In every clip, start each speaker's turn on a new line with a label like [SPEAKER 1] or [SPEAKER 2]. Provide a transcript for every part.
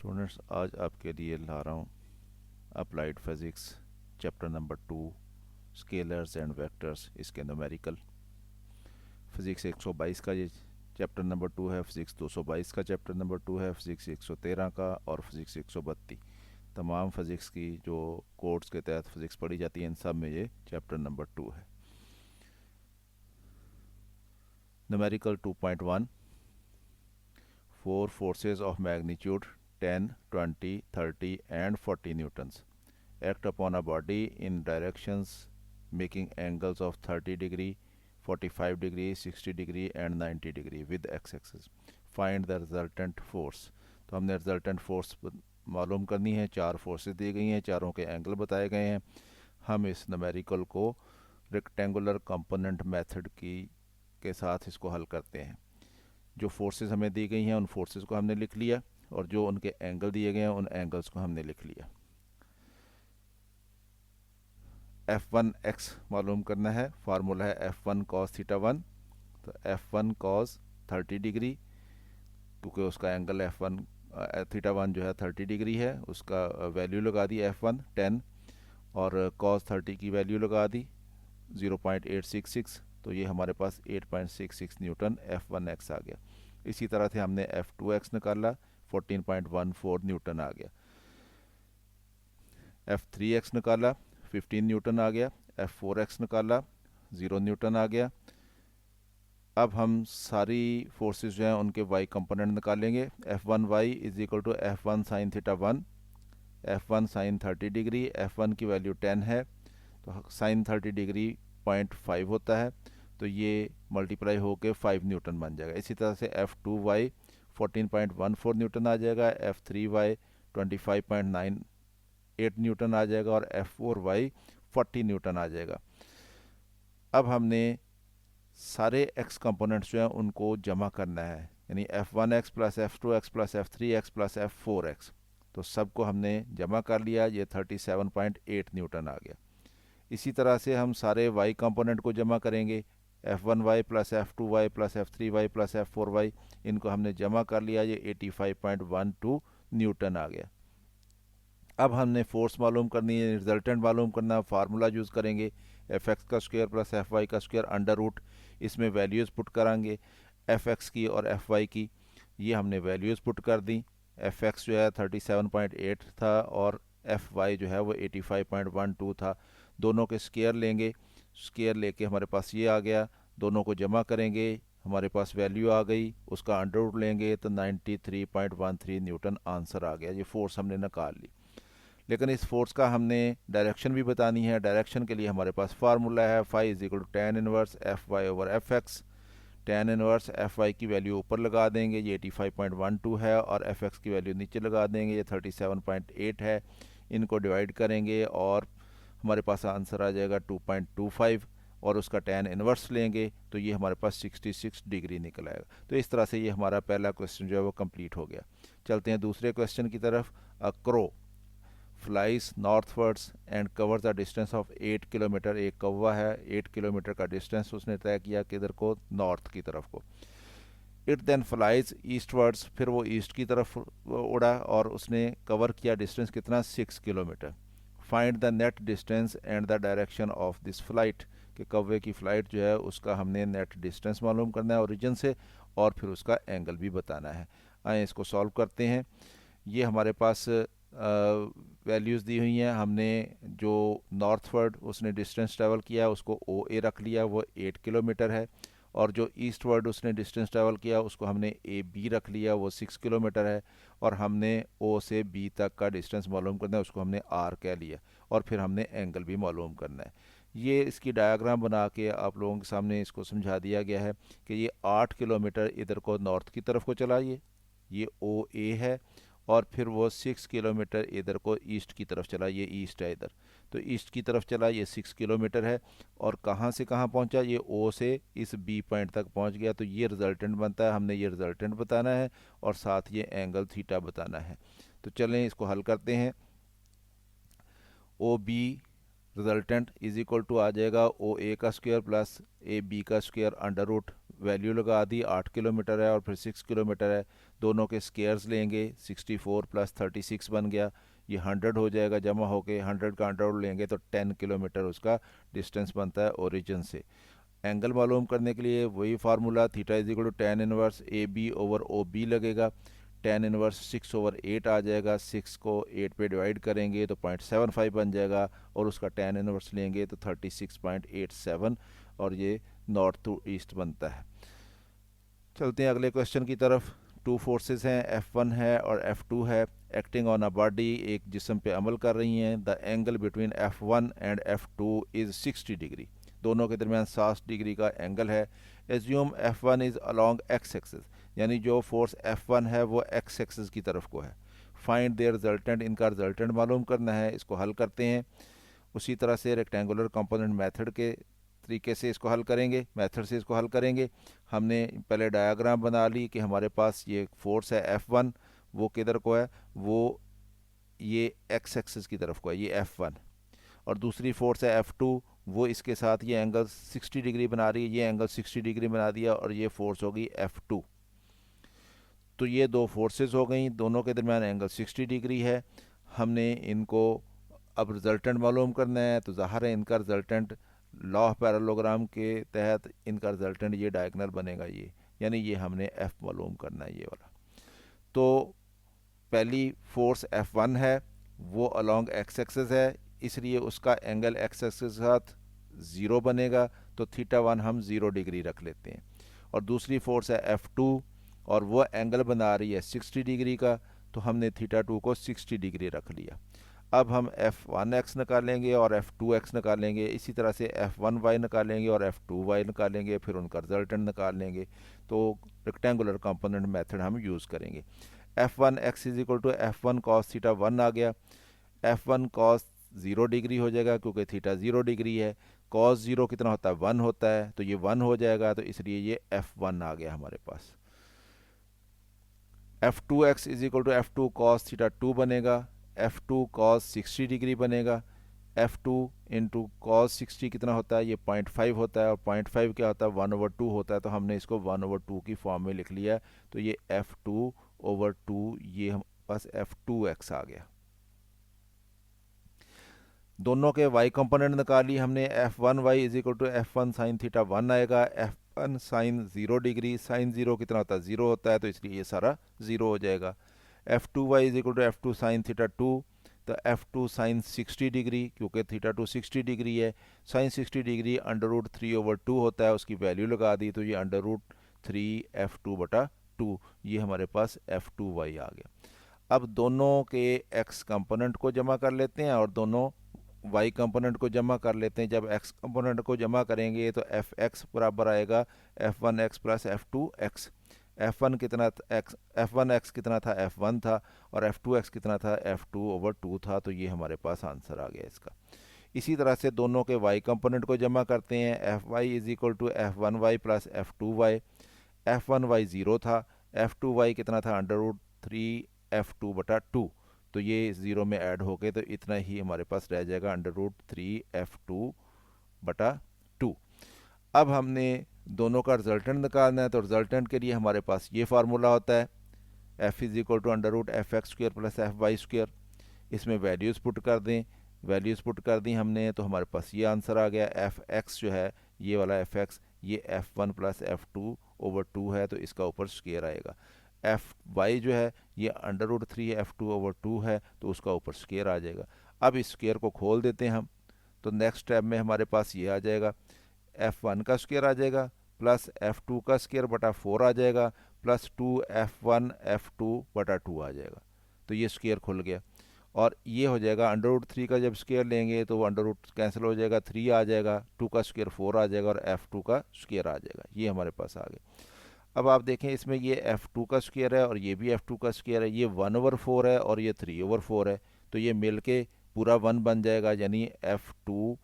[SPEAKER 1] Students, आज आपके लिए ला रहा हूँ applied physics chapter number 2 scalars and vectors, इसके न्यूमेरिकल। फिज़िक्स 122 का ये चैप्टर नंबर 2 है, फिज़िक्स 222 का चैप्टर नंबर 2 है, फिज़िक्स 113 का और फिज़िक्स 132। तमाम फिज़िक्स की जो कोर्स के तहत फिज़िक्स पढ़ी जाती है, इन सब में ये चैप्टर नंबर 2 है। Numerical 2.1, 4 forces of magnitude 10, 20, 30 and 40 newtons act upon a body in directions making angles of 30 degree, 45 degree, 60 degree and 90 degree with x-axis. Find the resultant force. तो हमने रिजल्टेंट फोर्स मालूम करनी है। चार फोर्सेस दी गई हैं, चारों के एंगल बताए गए हैं। हम इस न्यूमेरिकल को रेक्टेंगुलर कंपोनेंट मेथड की के साथ इसको हल करते हैं। जो फोर्सेस हमें दी गई हैं उन फोर्सेस को हमने लिख लिया और जो उनके एंगल दिए गए हैं उन एंगल्स को हमने लिख लिया। F1x मालूम करना है। फार्मूला है F1 cos थीटा 1। तो F1 cos 30 डिग्री, क्योंकि उसका एंगल F1 थीटा 1 जो है 30 डिग्री है, उसका वैल्यू लगा दी F1 10 और cos 30 की वैल्यू लगा दी 0.866। तो ये हमारे पास 8.66 न्यूटन F1x आ गया। इसी तरह से हमने F2x निकाला, 14.14 न्यूटन आ गया। F3x निकाला, 15 न्यूटन आ गया। F4x निकाला, 0 न्यूटन आ गया। अब हम सारी फोर्सेस जो हैं उनके y कंपोनेंट निकालेंगे। F1y is equal to F1 sine theta 1, F1 sine 30 degree, F1 की वैल्यू 10 है तो साइन 30 डिग्री 0.5 होता है, तो ये मल्टीप्लाई होके 5 न्यूटन बन जाएगा। इसी तरह से F2y 14.14 न्यूटन आ जाएगा, F3y 25.98 न्यूटन आ जाएगा और F4y 40 न्यूटन आ जाएगा। अब हमने सारे x कंपोनेंट्स जो हैं उनको जमा करना है, यानी F1x plus F2x plus F3x plus F4x। तो सबको हमने जमा कर लिया, ये 37.8 न्यूटन आ गया। इसी तरह से हम सारे y कंपोनेंट को जमा करेंगे। F1y plus F2y plus F3y plus F4y, इनको हमने जमा कर लिया, ये 85.12 न्यूटन आ गया। अब हमने फोर्स मालूम करनी है, रिजल्टेंट मालूम करना। फार्मूला यूज़ करेंगे Fx का स्क्वायर प्लस Fy का स्क्वायर अंडर रूट, इसमें वैल्यूज़ पुट कराएंगे Fx की और Fy की। ये हमने वैल्यूज़ पुट कर दी। Fx जो है 37.8 था और Fy जो है वो 85.12 था। दोनों के स्क्वायर लेंगे, स्क्वायर लेके हमारे पास ये आ गया। दोनों को जमा करेंगे, हमारे पास वैल्यू आ गई, उसका अंडर रूट लेंगे तो 93.13 न्यूटन आंसर आ गया। ये फोर्स हमने निकाल ली। लेकिन इस फोर्स का हमने डायरेक्शन भी बतानी है। डायरेक्शन के लिए हमारे पास फार्मूला है phi is equal to ten inverse F Y over F X. Tan inverse F Y की वैल्यू ऊपर लगा देंगे, ये 85.12 है, और एफ एक्स की वैल्यू नीचे लगा देंगे, ये 37.8 है। इनको डिवाइड करेंगे और हमारे पास आंसर आ जाएगा 2.25 और उसका टेन इनवर्स लेंगे तो ये हमारे पास 66 डिग्री निकल आएगा। तो इस तरह से ये हमारा पहला क्वेश्चन जो है वो कंप्लीट हो गया। चलते हैं दूसरे क्वेश्चन की तरफ। A crow flies northwards and cover the distance of 8 kilometre. एक कौवा है, 8 किलोमीटर का डिस्टेंस उसने तय किया किधर को, नॉर्थ की तरफ को। इट देन फ्लाइज ईस्टवर्ड्स, फिर वो ईस्ट की तरफ उड़ा और उसने कवर किया डिस्टेंस कितना, 6 kilometre. Find the net distance and the direction of this flight, कि कौवे की फ़्लाइट जो है उसका हमने नेट डिस्टेंस मालूम करना है ओरिजिन से और फिर उसका एंगल भी बताना है। आए इसको सॉल्व करते हैं। ये हमारे पास वैल्यूज़ दी हुई हैं। हमने जो नॉर्थवर्ड उसने डिस्टेंस ट्रैवल किया उसको ओ ए रख लिया, वो 8 किलोमीटर है। और जो ईस्टवर्ड उसने डिस्टेंस ट्रैवल किया उसको हमने ए बी रख लिया, वो 6 किलोमीटर है। और हमने ओ से बी तक का डिस्टेंस मालूम करना है, उसको हमने आर कह लिया। और फिर हमने एंगल भी मालूम करना है। ये इसकी डायग्राम बना के आप लोगों के सामने इसको समझा दिया गया है कि ये 8 किलोमीटर इधर को नॉर्थ की तरफ को चला, ये ओ ए है। और फिर वो 6 किलोमीटर इधर को ईस्ट की तरफ चला, ये ईस्ट है इधर, तो ईस्ट की तरफ चला, ये 6 किलोमीटर है। और कहाँ से कहाँ पहुँचा, ये ओ से इस बी पॉइंट तक पहुँच गया। तो ये रिजल्टेंट बनता है, हमने ये रिजल्टेंट बताना है और साथ ये एंगल थीटा बताना है। तो चलें इसको हल करते हैं। O B resultant is equal to आ जाएगा ओ ए का स्क्वायर प्लस ए बी का स्क्वायर अंडर रूट वैल्यू लगा दी, 8 किलोमीटर है और फिर 6 किलोमीटर है, दोनों के स्केयर्स लेंगे, 64 प्लस 36 बन गया, ये 100 हो जाएगा जमा होके, 100 का अंडर लेंगे तो 10 किलोमीटर उसका डिस्टेंस बनता है ओरिजिन से। एंगल मालूम करने के लिए वही formula, theta is equal to ten inverse A B over O B लगेगा, टेन इनवर्स 6/8 आ जाएगा, 6 को 8 पे डिवाइड करेंगे तो 0.75 बन जाएगा, और उसका टेन इनवर्स लेंगे तो 36.87, और ये नॉर्थ टू ईस्ट बनता है। चलते हैं अगले क्वेश्चन की तरफ। टू फोर्सेस हैं, F1 है और F2 है, एक्टिंग ऑन अ बॉडी, एक जिस्म पे अमल कर रही हैं। The angle between F1 and F2 is 60 degree, दोनों के दरमियान 60 डिग्री का एंगल है। Assume F1 is along x axis, यानी जो फोर्स F1 है वो एक्स एक्सिस की तरफ को है। फाइंड देयर रिजल्टेंट, इनका रिजल्टेंट मालूम करना है। इसको हल करते हैं उसी तरह से रेक्टेंगुलर कंपोनेंट मेथड के तरीके से इसको हल करेंगे, मेथड से इसको हल करेंगे। हमने पहले डायग्राम बना ली कि हमारे पास ये फोर्स है F1, वो किधर को है, वो ये एक्स एक्सिस की तरफ को है, ये F1, और दूसरी फोर्स है F2, वो इसके साथ ये एंगल 60 डिग्री बना रही है, ये एंगल 60 डिग्री बना दिया, और ये फोर्स होगी F2। तो ये दो फोर्सेस हो गई, दोनों के दरमियान एंगल 60 डिग्री है। हमने इनको अब रिजल्टेंट मालूम करना है, तो ज़ाहिर है इनका रिजल्टेंट लॉ ऑफ पैरेललोग्राम के तहत इनका रिजल्टेंट ये डायगोनल बनेगा, ये यानी ये हमने F मालूम करना है, ये वाला। तो पहली फोर्स F1 है, वो अलोंग एक्स एक्सिस है, इसलिए उसका एंगल एक्स एक्सिस के साथ 0 बनेगा, तो θ1 हम 0 डिग्री रख लेते हैं। और दूसरी फोर्स है F2, और वो एंगल बना रही है 60 डिग्री का, तो हमने θ2 को 60 डिग्री रख लिया। अब हम F1x निकालेंगे और F2x निकालेंगे, इसी तरह से F1y निकालेंगे और F2y निकालेंगे, फिर उनका रिजल्टेंट निकाल लेंगे। तो रेक्टेंगुलर कंपोनेंट मेथड हम यूज़ करेंगे। F1x is equal to F1 cos θ1 आ गया, F1 cos 0 डिग्री हो जाएगा क्योंकि थीटा 0 डिग्री है, cos 0 कितना होता है, 1 होता है, तो ये 1 हो जाएगा, तो इसलिए ये F1 आ गया हमारे पास। F2x is equal to F2 cos θ2 बनेगा, F2 cos 60 डिग्री बनेगा, F2 इंटू cos 60 कितना होता है, ये 0.5 होता है, और 0.5 क्या होता है, 1/2 होता है, तो हमने इसको 1/2 की फॉर्म में लिख लिया, तो ये F2/2, ये हम पास F2x आ गया। दोनों के y कंपोनेंट निकाली हमने, F1y is equal to F1 sin θ1 आएगा, F1 sin 0 डिग्री, sin 0 कितना होता है, 0 होता है, तो इसलिए ये सारा 0 हो जाएगा। F2y is equal to F2 sin θ2, तो F2 sin 60 डिग्री, क्योंकि θ2 60 डिग्री है, sin 60 डिग्री √3/2 होता है, उसकी वैल्यू लगा दी, तो ये √3 F2/2, ये हमारे पास F2y आ गया। अब दोनों के x कंपोनेंट को जमा कर लेते हैं और दोनों y कंपोनेंट को जमा कर लेते हैं। जब x कंपोनेंट को जमा करेंगे तो Fx बराबर आएगा F1x प्लस F2x। F1 कितना x, F1x कितना था, F1 था, और F2x कितना था, F2/2 था, तो ये हमारे पास आंसर आ गया इसका। इसी तरह से दोनों के y कंपोनेंट को जमा करते हैं, Fy is equal to F1y plus F2y। F1y 0 था, F2y कितना था, √3 F2/2, तो ये 0 में ऐड हो गए, तो इतना ही हमारे पास रह जाएगा √3 F2/2। अब हमने दोनों का रिजल्टेंट निकालना है, तो रिजल्टेंट के लिए हमारे पास ये फार्मूला होता है, F is equal to √fx² plus Fy²। इसमें वैल्यूज़ पुट कर दें, वैल्यूज़ पुट कर दी हमने, तो हमारे पास ये आंसर आ गया। Fx जो है, ये वाला Fx, ये F1 प्लस F2/2 है, तो इसका ऊपर स्क्वायर आएगा। Fy जो है, ये √3 F2/2 है, तो उसका ऊपर स्क्वायर आ जाएगा। अब इस स्क्वायर को खोल देते हैं हम, तो नेक्स्ट स्टेप में हमारे पास ये आ जाएगा, F1 का स्क्वायर आ जाएगा, प्लस F2 का स्क्वायर बटा 4 आ जाएगा, प्लस 2F1 F2/2 आ जाएगा, तो ये स्क्वायर खुल गया। और ये हो जाएगा √3 का जब स्क्वायर लेंगे तो √, कैंसिल हो जाएगा, 3 आ जाएगा, 2 का स्क्वायर 4 आ जाएगा, और F2 का स्क्वायर आ जाएगा, ये हमारे पास आ गया। अब आप देखें, इसमें ये F2 का स्क्वायर है और ये भी F2 का स्क्वायर है, ये 1/4 है और ये 3/4 है, तो ये मिल के पूरा 1 बन जाएगा, यानी F2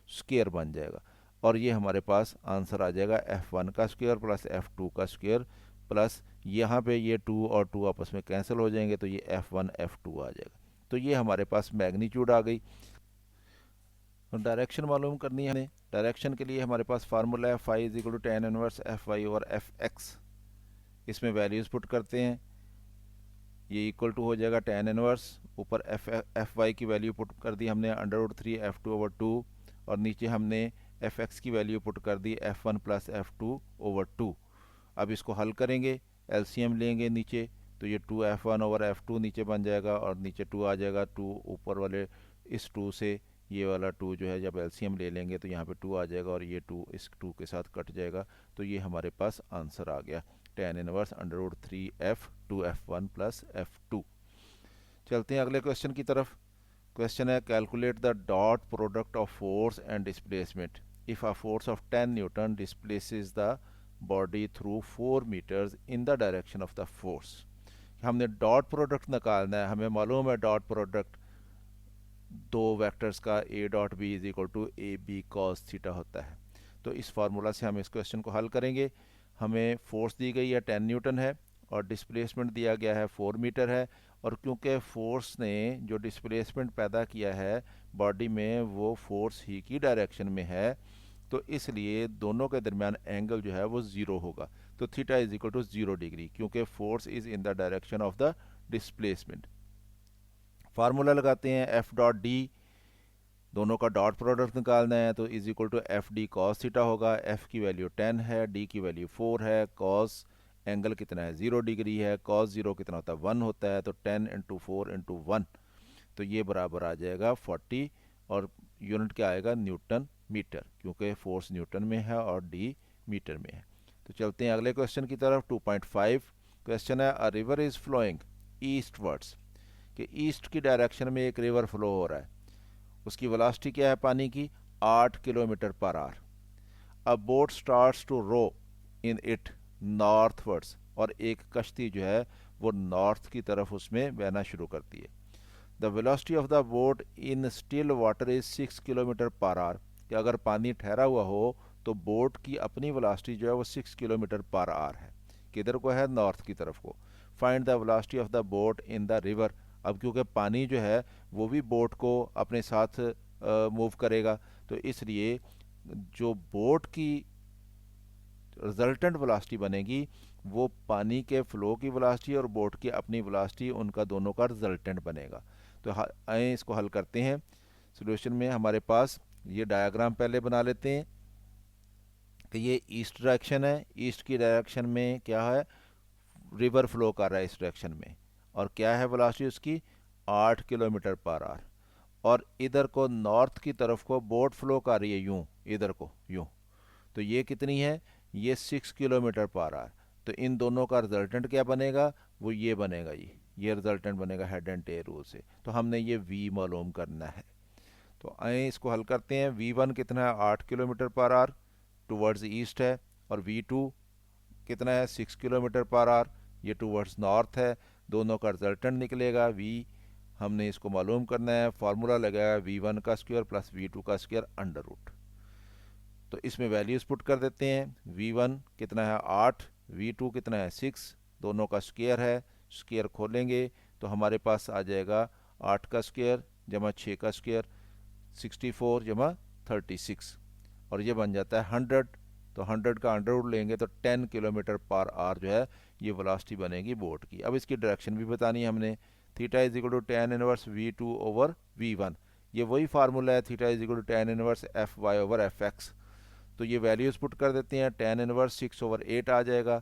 [SPEAKER 1] स्क्वायर बन जाएगा। और ये हमारे पास आंसर आ जाएगा F1 का स्क्वायर प्लस F2 का स्क्वायर, प्लस यहाँ पे ये 2 और 2 आपस में कैंसिल हो जाएंगे, तो ये F1 F2 आ जाएगा। तो ये हमारे पास मैग्नीट्यूड आ गई। तो डायरेक्शन मालूम करनी है हमें। डायरेक्शन के लिए हमारे पास फार्मूला है phi is equal to ten inverse F Y over F X. इसमें वैल्यूज़ पुट करते हैं, ये इक्वल टू हो जाएगा टेन इनवर्स, ऊपर एफ वाई की वैल्यू पुट कर दी हमने under root three F two over two, और नीचे हमने एफ एक्स की वैल्यू पुट कर दी F one plus F two over two. अब इसको हल करेंगे, एलसीएम लेंगे नीचे, तो ये two F one over F two नीचे बन जाएगा और नीचे टू आ जाएगा। टू ऊपर वाले इस टू से ये वाला टू जो है जब एलसीएम ले लेंगे तो यहाँ पे टू आ जाएगा और ये टू इस टू के साथ कट जाएगा। तो ये हमारे पास आंसर आ गया tan inverse under root three F two F one plus F two. चलते हैं अगले क्वेश्चन की तरफ। क्वेश्चन है calculate the dot product of force and displacement if a force of 10 newton displaces the body through 4 meters in the direction of the force. हमने dot product निकालना है, हमें मालूम है डॉट प्रोडक्ट दो वेक्टर्स का A dot B is equal to A B cos theta होता है। तो इस फार्मूला से हम इस क्वेश्चन को हल करेंगे। हमें फोर्स दी गई है 10 न्यूटन है और डिस्प्लेसमेंट दिया गया है 4 मीटर है, और क्योंकि फोर्स ने जो डिस्प्लेसमेंट पैदा किया है बॉडी में वो फोर्स ही की डायरेक्शन में है, तो इसलिए दोनों के दरमियान एंगल जो है वो ज़ीरो होगा। तो theta is equal to 0 degree, क्योंकि force is in the direction of the displacement. Formula लगाते हैं एफ डॉट डी, दोनों का डॉट प्रोडक्ट निकालना है, तो is equal to F D cos theta होगा। एफ की वैल्यू 10 है, डी की वैल्यू 4 है, कॉस एंगल कितना है 0 डिग्री है, कॉस 0 कितना होता है 1 होता है, तो 10 इंटू 4 इंटू 1, तो ये बराबर आ जाएगा 40, और यूनिट क्या आएगा न्यूटन मीटर, क्योंकि फोर्स न्यूटन में है और डी मीटर में है। तो चलते हैं अगले क्वेश्चन की तरफ। 2.5 क्वेश्चन है a river is flowing eastwards, कि ईस्ट की डायरेक्शन में एक रिवर फ्लो हो रहा है, उसकी वेलोसिटी क्या है पानी की 8 kilometre per hour. A boat starts to row in it northwards, और एक कश्ती जो है वो नॉर्थ की तरफ उसमें बहना शुरू करती है। The velocity of the boat in still water is 6 kilometre per our, कि अगर पानी ठहरा हुआ हो तो बोट की अपनी वेलोसिटी जो है वो 6 किलोमीटर पर आवर है, किधर को है नॉर्थ की तरफ को। Find the velocity of the boat in the river, अब क्योंकि पानी जो है वो भी बोट को अपने साथ मूव करेगा, तो इसलिए जो बोट की रिजल्टेंट वेलोसिटी बनेगी वो पानी के फ्लो की वेलोसिटी और बोट की अपनी वेलोसिटी, उनका दोनों का रिजल्टेंट बनेगा। तो आए इसको हल करते हैं। सॉल्यूशन में हमारे पास ये डायग्राम पहले बना लेते हैं कि ये ईस्ट डायरेक्शन है, ईस्ट की डायरेक्शन में क्या है रिवर फ्लो कर रहा है इस डायरेक्शन में, और क्या है वेलोसिटी उसकी 8 किलोमीटर पर आवर, और इधर को नॉर्थ की तरफ को बोट फ्लो कर रही है यूं, इधर को यूं, तो ये कितनी है ये 6 किलोमीटर पर आवर। तो इन दोनों का रिजल्टेंट क्या बनेगा वो ये बनेगा, ये रिजल्टेंट बनेगा हेड एंड टेल रूल से। तो हमने ये v मालूम करना है, तो आए इसको हल करते हैं। v1 कितना है 8 kilometre per our towards east है, और v2 कितना है 6 किलोमीटर पर आवर, ये टूवर्ड्स नॉर्थ है। दोनों का रिजल्टेंट निकलेगा v, हमने इसको मालूम करना है। फार्मूला लगाया v1 का स्क्वायर प्लस v2 का स्क्वायर अंडर रूट, तो इसमें वैल्यूज पुट कर देते हैं। v1 कितना है 8, v2 कितना है 6, दोनों का स्क्वायर है, स्क्वायर खोलेंगे तो हमारे पास आ जाएगा 8 का स्क्वायर जमा 6 का स्क्वायर 64 जमा 36, और ये बन जाता है 100। तो 100 का अंडर रूट लेंगे तो 10 किलोमीटर पर आवर जो है ये वेलोसिटी बनेगी बोट की। अब इसकी डायरेक्शन भी बतानी है हमने। Theta is equal to ten inverse v2 over v1, ये वही फार्मूला है theta is equal to ten inverse F Y over F X. तो ये वैल्यूज़ पुट कर देते हैं। टेन इनवर्स 6 ओवर 8 आ जाएगा,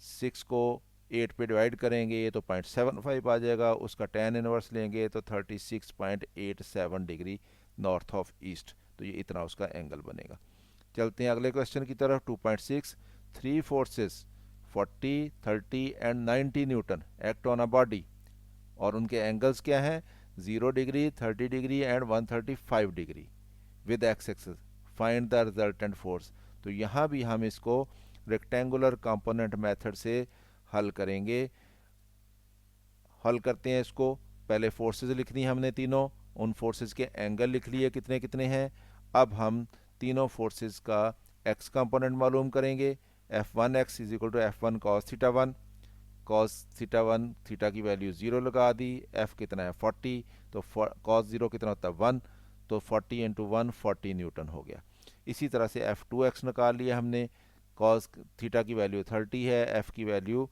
[SPEAKER 1] 6 को 8 पे डिवाइड करेंगे तो 0.75 आ जाएगा, उसका टेन इनवर्स लेंगे तो 36.87 डिग्री नॉर्थ ऑफ ईस्ट, तो ये इतना उसका एंगल बनेगा। चलते हैं अगले क्वेश्चन की तरफ। 2.6 three forces 40, 30 and 90 Newton act on a body, और उनके एंगल्स क्या हैं 0 degree, 30 degree and 135 degree with x axis. Find the resultant force, तो यहाँ भी हम इसको रेक्टेंगुलर कंपोनेंट मेथड से हल करेंगे। हल करते हैं इसको, पहले फोर्सेस लिखनी है हमने तीनों, उन फोर्सेस के एंगल लिख लिए कितने कितने हैं। अब हम तीनों फोर्सेस का एक्स कंपोनेंट मालूम करेंगे। f1x is equal to f1 cos theta 1, cos theta 1 theta की वैल्यू 0 लगा दी, f कितना है 40, तो cos 0 कितना होता है 1, तो 40 इंटू 1 40 न्यूटन हो गया। इसी तरह से F2x निकाल लिया हमने, कॉस थीटा की वैल्यू 30 है, एफ़ की वैल्यू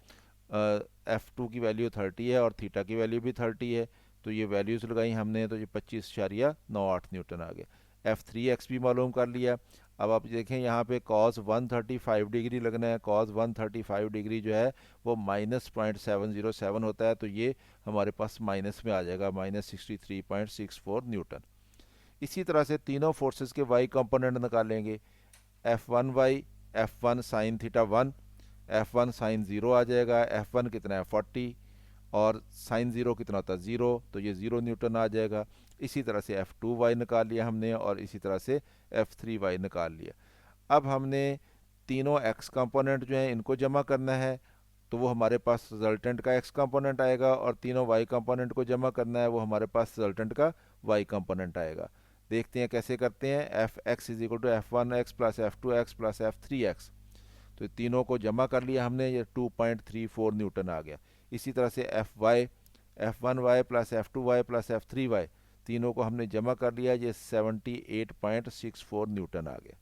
[SPEAKER 1] F2 की वैल्यू 30 है और थीटा की वैल्यू भी 30 है, तो ये वैल्यूज़ लगाई हमने, तो ये 25.98 न्यूटन आ गया। F3x भी मालूम कर लिया। अब आप देखें यहाँ पे cos 135 डिग्री लगना है, cos 135 डिग्री जो है वो -0.707 होता है, तो ये हमारे पास माइनस में आ जाएगा, -63.64 न्यूटन। इसी तरह से तीनों फोर्सेस के वाई कंपोनेंट निकालेंगे। F1y, F1 sine theta 1, F1 sign 0 आ जाएगा। F1 कितना है 40 और साइन 0 कितना होता है 0, तो ये 0 न्यूटन आ जाएगा। इसी तरह से F2y निकाल लिया हमने और इसी तरह से F3y निकाल लिया। अब हमने तीनों x कंपोनेंट जो हैं इनको जमा करना है, तो वो हमारे पास रिजल्टेंट का x कंपोनेंट आएगा, और तीनों y कंपोनेंट को जमा करना है, वो हमारे पास रिजल्टेंट का y कंपोनेंट आएगा। देखते हैं कैसे करते हैं। F X is equal to F1x plus F2x plus F3x, तो तीनों को जमा कर लिया हमने, ये 2.34 न्यूटन आ गया। इसी तरह से F1y plus F2y plus F3y, तीनों को हमने जमा कर लिया, ये 78.64 न्यूटन आ गया।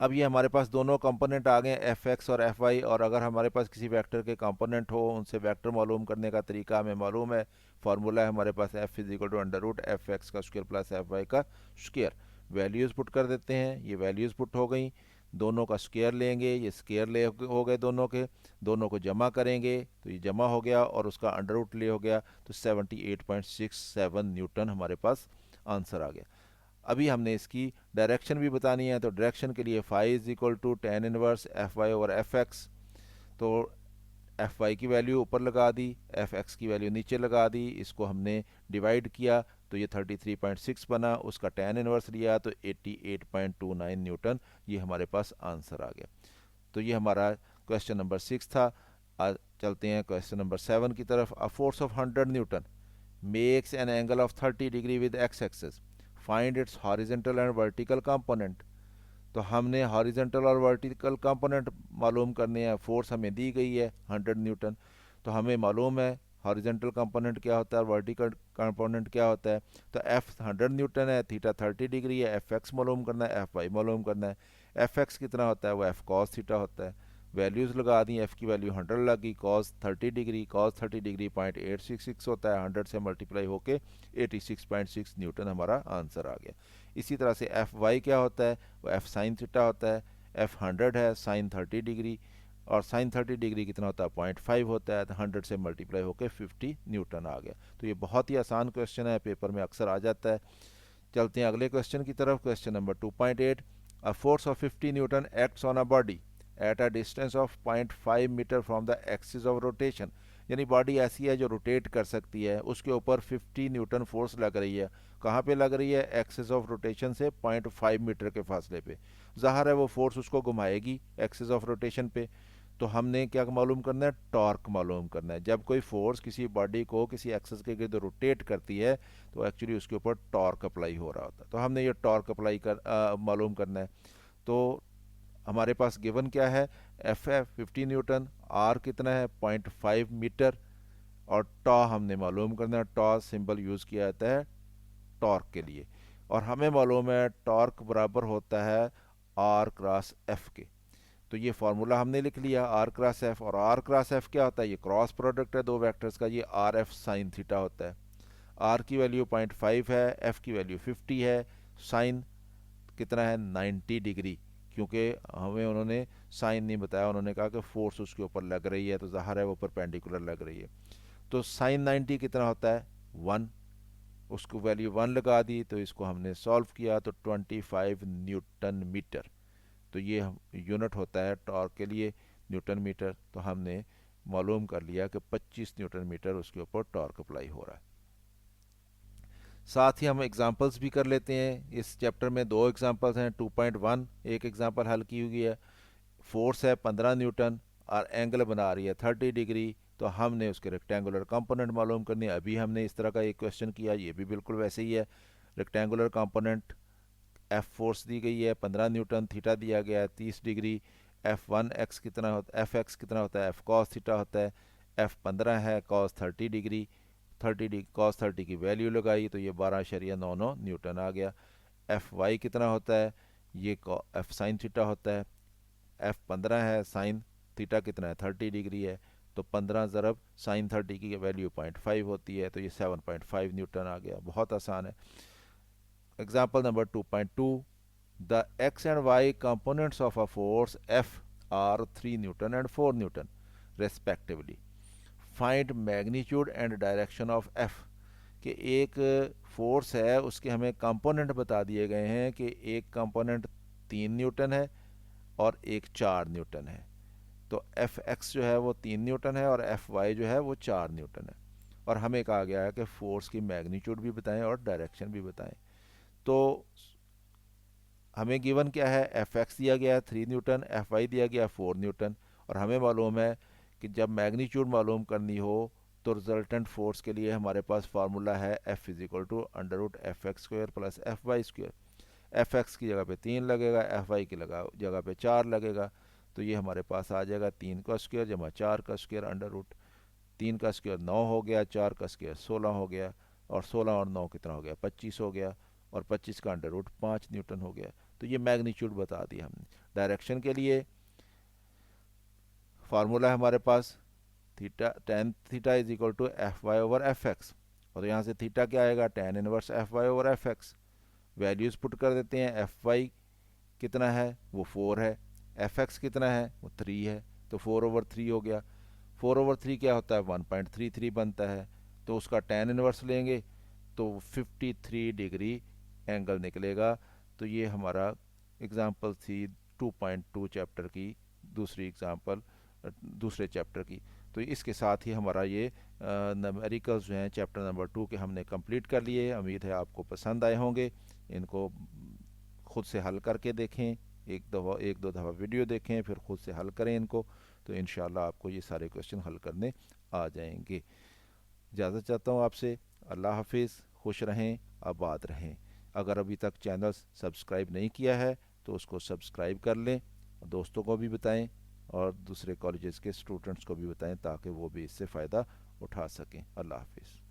[SPEAKER 1] अब ये हमारे पास दोनों कंपोनेंट आ गए, एफ एक्स और एफ वाई, और अगर हमारे पास किसी वेक्टर के कंपोनेंट हो, उनसे वेक्टर मालूम करने का तरीका हमें मालूम है। फार्मूला है हमारे पास F is equal to under root F X का स्क्वायर प्लस एफ वाई का स्क्वायर। वैल्यूज़ पुट कर देते हैं, ये वैल्यूज़ पुट हो गई, दोनों का स्क्वायर लेंगे, ये स्क्वायर ले हो गए दोनों के, दोनों को जमा करेंगे तो ये जमा हो गया और उसका अंडर रूट ले हो गया, तो 78.67 न्यूटन हमारे पास आंसर आ गया। अभी हमने इसकी डायरेक्शन भी बतानी है, तो डायरेक्शन के लिए phi is equal to ten inverse F Y over F X, तो एफ वाई की वैल्यू ऊपर लगा दी, एफ एक्स की वैल्यू नीचे लगा दी, इसको हमने डिवाइड किया तो ये 33.6 बना, उसका टेन इनवर्स लिया तो 88.29 न्यूटन, ये हमारे पास आंसर आ गया। तो ये हमारा क्वेश्चन नंबर 6 था। आज चलते हैं क्वेश्चन नंबर 7 की तरफ। A force of 100 newton makes an angle of 30 degree with X axis, find its horizontal and vertical component. तो हमने हॉरिजेंटल और वर्टिकल कंपोनेंट मालूम करने हैं। फोर्स हमें दी गई है 100 न्यूटन, तो हमें मालूम है हॉरिजेंटल कंपोनेंट क्या होता है और वर्टिकल कंपोनेंट क्या होता है। तो एफ 100 न्यूटन है, थीटा 30 डिग्री है, एफ एक्स मालूम करना है, एफ वाई मालूम करना है। एफ एक्स कितना होता है, वो एफ कॉस थीटा होता है। वैल्यूज़ लगा दी, एफ़ की वैल्यू 100 लगी, कॉस 30 डिग्री, कॉस 30 डिग्री 0.866 होता है, 100 से मल्टीप्लाई होके 86.6 न्यूटन हमारा आंसर आ गया। इसी तरह से एफ वाई क्या होता है, वो एफ साइन थीटा होता है। एफ 100 है, साइन 30 डिग्री, और साइन 30 डिग्री कितना होता है 0.5 होता है, तो 100 से मल्टीप्लाई होकर 50 न्यूटन आ गया। तो ये बहुत ही आसान क्वेश्चन है, पेपर में अक्सर आ जाता है। चलते हैं अगले क्वेश्चन की तरफ। Question number 2.8, a force of 50 newton acts on a body at a distance of 0.5 metre from the axis of rotation, यानी बॉडी ऐसी है जो रोटेट कर सकती है, उसके ऊपर 50 न्यूटन फोर्स लग रही है। कहाँ पे लग रही है, एक्सिस ऑफ रोटेशन से 0.5 मीटर के फासले पे। ज़ाहिर है वो फोर्स उसको घुमाएगी एक्सिस ऑफ रोटेशन पे। तो हमने क्या मालूम करना है, टॉर्क मालूम करना है। जब कोई फोर्स किसी बॉडी को किसी एक्सिस के गिर्द रोटेट करती है, तो एक्चुअली उसके ऊपर टॉर्क अप्लाई हो रहा होता है। तो हमने ये टॉर्क अप्लाई मालूम करना है। तो हमारे पास गिवन क्या है, एफ है 50 न्यूटन, आर कितना है 0.5 मीटर, और टॉ हमने मालूम करना है। टॉ सिंबल यूज़ किया जाता है टॉर्क के लिए, और हमें मालूम है टॉर्क बराबर होता है आर क्रॉस एफ के। तो ये फार्मूला हमने लिख लिया आर क्रॉस एफ, और आर क्रॉस एफ क्या होता है, ये क्रॉस प्रोडक्ट है दो वेक्टर्स का, ये आर एफ साइन थीटा होता है। आर की वैल्यू 0.5 है, एफ की वैल्यू 50 है, साइन कितना है 90 डिग्री, क्योंकि हमें उन्होंने साइन नहीं बताया, उन्होंने कहा कि फोर्स उसके ऊपर लग रही है, तो ज़ाहिर है वो परपेंडिकुलर लग रही है। तो साइन 90 कितना होता है 1, उसको वैल्यू 1 लगा दी, तो इसको हमने सॉल्व किया तो 25 न्यूटन मीटर। तो ये यूनिट होता है टॉर्क के लिए न्यूटन मीटर। तो हमने मालूम कर लिया कि 25 न्यूटन मीटर उसके ऊपर टॉर्क अप्लाई हो रहा है। साथ ही हम एग्जांपल्स भी कर लेते हैं। इस चैप्टर में दो एग्जांपल्स हैं। 2.1 एक एग्जांपल हल की हुई है, फोर्स है 15 न्यूटन और एंगल बना रही है 30 डिग्री। तो हमने उसके रेक्टेंगुलर कंपोनेंट मालूम करने। अभी हमने इस तरह का एक क्वेश्चन किया, ये भी बिल्कुल वैसे ही है। रेक्टेंगुलर कंपोनेंट एफ फोर्स दी गई है 15 न्यूटन, थीटा दिया गया है 30 डिग्री। एफ वन एक्स कितना होता है, एफ एक्स कितना होता है, एफ कॉस थीटा होता है। एफ 15 है, कॉस 30 डिग्री, 30 cos 30 की वैल्यू लगाई तो ये 12.99 न्यूटन आ गया। एफ वाई कितना होता है, ये एफ साइन थीटा होता है। एफ 15 है, साइन थीटा कितना है 30 डिग्री है, तो 15 ज़रब साइन 30 की वैल्यू 0.5 होती है, तो ये 7.5 न्यूटन आ गया। बहुत आसान है। Example number 2.2, the X and Y components of a force F R 3 newton and 4 newton respectively, find magnitude and direction of F. कि एक फोर्स है उसके हमें कंपोनेंट बता दिए गए हैं कि एक कंपोनेंट 3 न्यूटन है और एक 4 न्यूटन है। तो एफ एक्स जो है वो 3 न्यूटन है और एफ वाई जो है वो 4 न्यूटन है। और हमें कहा गया है कि फोर्स की मैग्नीट्यूड भी बताएं और डायरेक्शन भी बताएं। तो हमें गिवन क्या है, एफ एक्स दिया गया है 3 न्यूटन, एफ वाई दिया गया है 4 न्यूटन, और हमें मालूम है कि जब मैग्नीट्यूड मालूम करनी हो तो रिजल्टेंट फोर्स के लिए हमारे पास फार्मूला है F is equal to under root F X square plus F Y square. F X की जगह पे 3 लगेगा, एफ वाई की जगह पे 4 लगेगा, तो ये हमारे पास आ जाएगा 3 का स्क्वायर जमा 4 का स्क्वायर अंडर रूट 3 का स्क्वायर 9 हो गया, 4 का स्क्वायर 16 हो गया, और 16 और 9 कितना हो गया 25 हो गया, और 25 का अंडर रूट 5 न्यूटन हो गया। तो ये मैग्नीट्यूड बता दिया हमने। डायरेक्शन के लिए फार्मूला है हमारे पास theta, tan theta is equal to F Y over F X, और यहाँ से थीटा क्या आएगा tan inverse F Y over F X. Values put कर देते हैं, एफ वाई कितना है वो 4 है, एफ एक्स कितना है वो 3 है, तो 4/3 हो गया। 4/3 क्या होता है 1.33 बनता है, तो उसका टेन इनवर्स लेंगे तो 53 डिग्री एंगल निकलेगा। तो ये हमारा एग्जांपल थी 2.2 चैप्टर की, दूसरी एग्जांपल दूसरे चैप्टर की। तो इसके साथ ही हमारा ये न्यूमेरिकल्स जो हैं चैप्टर नंबर 2 के हमने कंप्लीट कर लिए। उम्मीद है आपको पसंद आए होंगे। इनको खुद से हल करके देखें, एक दो दफ़ा वीडियो देखें, फिर खुद से हल करें इनको, तो इंशाल्लाह आपको ये सारे क्वेश्चन हल करने आ जाएंगे। इजाज़त चाहता हूँ आपसे। अल्लाह हाफिज़, खुश रहें, आबाद रहें। अगर अभी तक चैनल सब्सक्राइब नहीं किया है तो उसको सब्सक्राइब कर लें, दोस्तों को भी बताएं और दूसरे कॉलेजेस के स्टूडेंट्स को भी बताएं ताकि वो भी इससे फ़ायदा उठा सकें। अल्लाह हाफिज़।